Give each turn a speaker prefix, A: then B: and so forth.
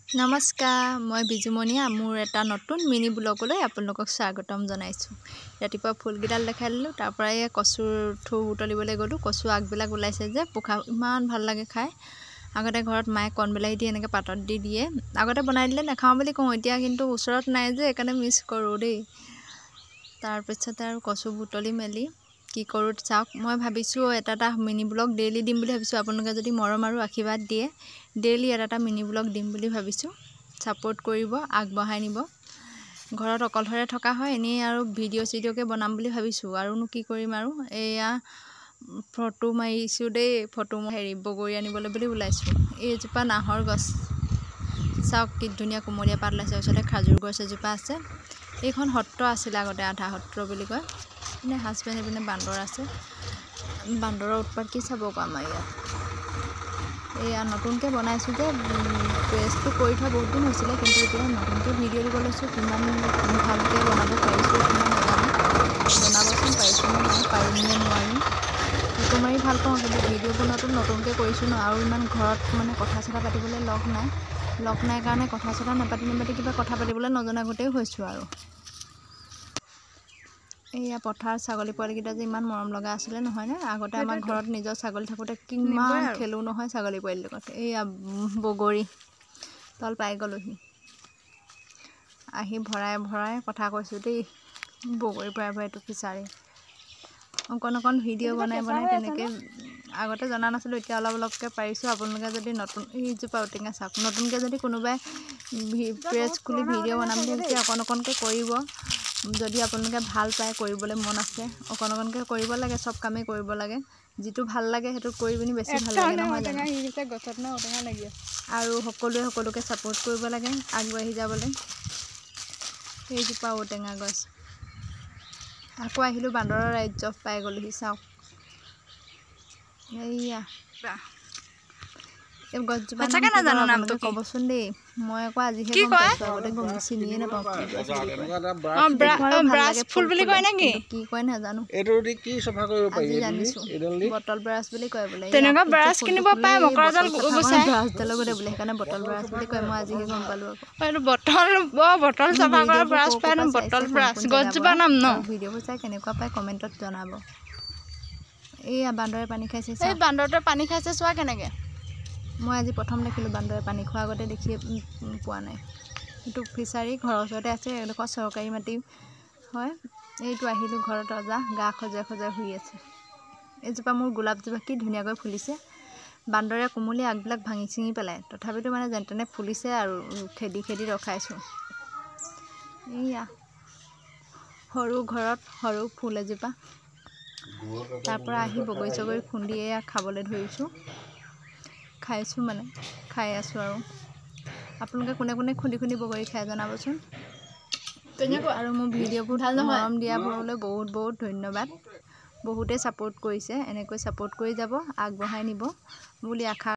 A: नमस्कार मैं बिजुमनिया मोर एटा नतुन मिनी ब्लगলৈ আপোনালোকক স্বাগতম জনাইছো। ৰাতিপুৱা ফুলগিডাল দেখাই দিলো, তাৰ পৰা এই কচুৰ থু উতলিবলৈ গলো। কচু আগবিলাক ওলাইছে যে পোখা ইমান ভাল লাগে খাই। আগতে ঘৰত মায়ে কণবিলাহী দি এনেকৈ পাতত দি দিয়ে। আগতে বনাই দিলে নাখাওঁ বুলি কওঁ, এতিয়া কিন্তু ওচৰত নাই যে সেইকাৰণে মিছ কৰোঁ দেই। তাৰপিছত আৰু কচু বুটলি মেলি কি কৰোঁ চাওক। মই ভাবিছোঁ এটা মিনি ব্লগ ডেইলি দিম বুলি ভাবিছোঁ। আপোনালোকে যদি মৰম আৰু আশীৰ্বাদ দিয়ে ডেইলি এটা মিনি ব্লগ দিম বুলি ভাবিছোঁ। ছাপোৰ্ট কৰিব, আগবঢ়াই নিব। ঘৰত অকলশৰে থকা হয়, এনেই আৰু ভিডিঅ' চিডিঅ'কে বনাম বুলি ভাবিছোঁ। আৰুনো কি কৰিম আৰু এয়া ফটো মাৰিছোঁ দেই। ফটো বগৰী আনিবলৈ বুলি ওলাইছোঁ। এইজোপা নাহৰ গছ চাওক, কি ধুনীয়া কুমলীয়া পাত ওলাইছে। ওচৰতে খাজুৰ গছ এজোপা আছে। এইখন সত্ৰ আছিলে আগতে, আধা সত্ৰ বুলি কয়। মানে হাজবেণ্ড এইপিনে বান্দৰ আছে। বান্দৰৰ উৎপাত কি চাব আকৌ আমাৰ ইয়াত। এয়া নতুনকৈ বনাইছোঁ যে পেষ্টটো কৰি থোৱা বহুত দিন হৈছিলে, কিন্তু এতিয়া নতুনকৈ ভিডিঅ' দিব লৈছোঁ। কিমান ভালকৈ বনাব পাৰিছোঁ কিমান নাজানো। বনাবচোন পাৰিছোঁ নে নাই, পাৰিম নে নোৱাৰিম। ফটো মাৰি ভাল পাওঁ, কিন্তু ভিডিঅ' বনোৱাটো নতুনকৈ কৰিছোঁ ন। আৰু ইমান ঘৰত মানে কথা চথা পাতিবলৈ লগ নাই কাৰণে কথা চথা নাপাতি কিবা কথা পাতিবলৈ নজনাগতেই হৈছোঁ আৰু। এয়া পথাৰ ছাগলী পোৱালিকেইটা যে ইমান মৰম লগা আছিলে নহয়নে। আগতে আমাৰ ঘৰত নিজৰ ছাগলী থাকোঁতে কিমান খেলোঁ নহয় ছাগলী পোৱালিৰ লগত। এয়া বগৰী তল পাই গ'লোহি। আহি ভৰাই কথা কৈছোঁ দেই। বগৰী ভৰাই এইটো ফিচাৰী অকণ ভিডিঅ' বনাই তেনেকৈ আগতে জনা নাছিলোঁ, এতিয়া অলপকৈ পাৰিছোঁ। আপোনালোকে যদি নতুন এইজোপা ঔটেঙা চাওক, নতুনকৈ যদি কোনোবাই পেজ খুলি ভিডিঅ' বনাম বুলি ভাবিছে অকণকৈ কৰিব। যদি আপোনালোকে ভাল পায়, কৰিবলৈ মন আছে, অকণকৈ কৰিব লাগে। চব কামেই কৰিব লাগে, যিটো ভাল লাগে সেইটো কৰি পিনি বেছি ভাল লাগে নহয় জানো। আৰু সকলোকে ছাপোৰ্ট কৰিব লাগে আগবাঢ়ি যাবলৈ। সেইজোপা ঔটেঙা গছ। আকৌ আহিলোঁ বান্দৰৰ ৰাজ্য পাই গ'লোহি চাওক। এইয়া এই গছজোপা নাজানো ক'বচোন দেই। মই আকৌ আজিহে গম পাইছোঁ, আগতে চিনিয়ে নাপাওঁ। ফুল বুলি কয় নেকি, কি কয় নাজানো। আজি জানিছোঁ বটল ব্ৰাছ বুলি কয় বোলে। তেনেকুৱা ব্ৰাছ কিনিব পায়, মকৰাজাল ব্ৰাছডালৰ বোলে, সেইকাৰণে বটল ব্ৰাছ বুলি কয়। মই আজিহে গম পালোঁ আকৌ। বটল চাফা কৰা ব্ৰাছ পায় ন, বটল ব্ৰাছ গছজোপা নাম ন। ভিডিঅ'বোৰ চাই কেনেকুৱা পায় কমেণ্টত জনাব। এইয়া বান্দৰে পানী খাইছে। এই বান্দৰটোৱে পানী খাইছে চোৱা কেনেকৈ। মই আজি প্ৰথম দেখিলোঁ বান্দৰে পানী খোৱা, আগতে দেখিয়ে পোৱা নাই। এইটো ফিচাৰী ঘৰৰ ওচৰতে আছে, এডোখৰ চৰকাৰী মাটি হয়। এইটো আহিলোঁ ঘৰত ৰজা গা খজাই শুই আছে। এইজোপা মোৰ গোলাপজোপা কি ধুনীয়াকৈ ফুলিছে। বান্দৰে কোমলীয়া আগবিলাক ভাঙি চিঙি পেলায়, তথাপিতো মানে যেনে তেনে ফুলিছে আৰু খেদি ৰখাইছোঁ। এইয়া সৰু ঘৰত সৰু ফুল এজোপা। তাৰ পৰা আহি বগৰী চগৰী খুন্দি এয়া খাবলৈ ধৰিছোঁ। খাইছোঁ মানে খাই আছোঁ আৰু। আপোনালোকে কোনে খুন্দি বগৰী খাই জনাবচোন। আৰু মোৰ ভিডিঅ'বোৰ মৰম দিয়াবোৰলৈ বহুত ধন্যবাদ। বহুতে ছাপোৰ্ট কৰিছে, এনেকৈ ছাপোৰ্ট কৰি যাব, আগবঢ়াই নিব বুলি আশা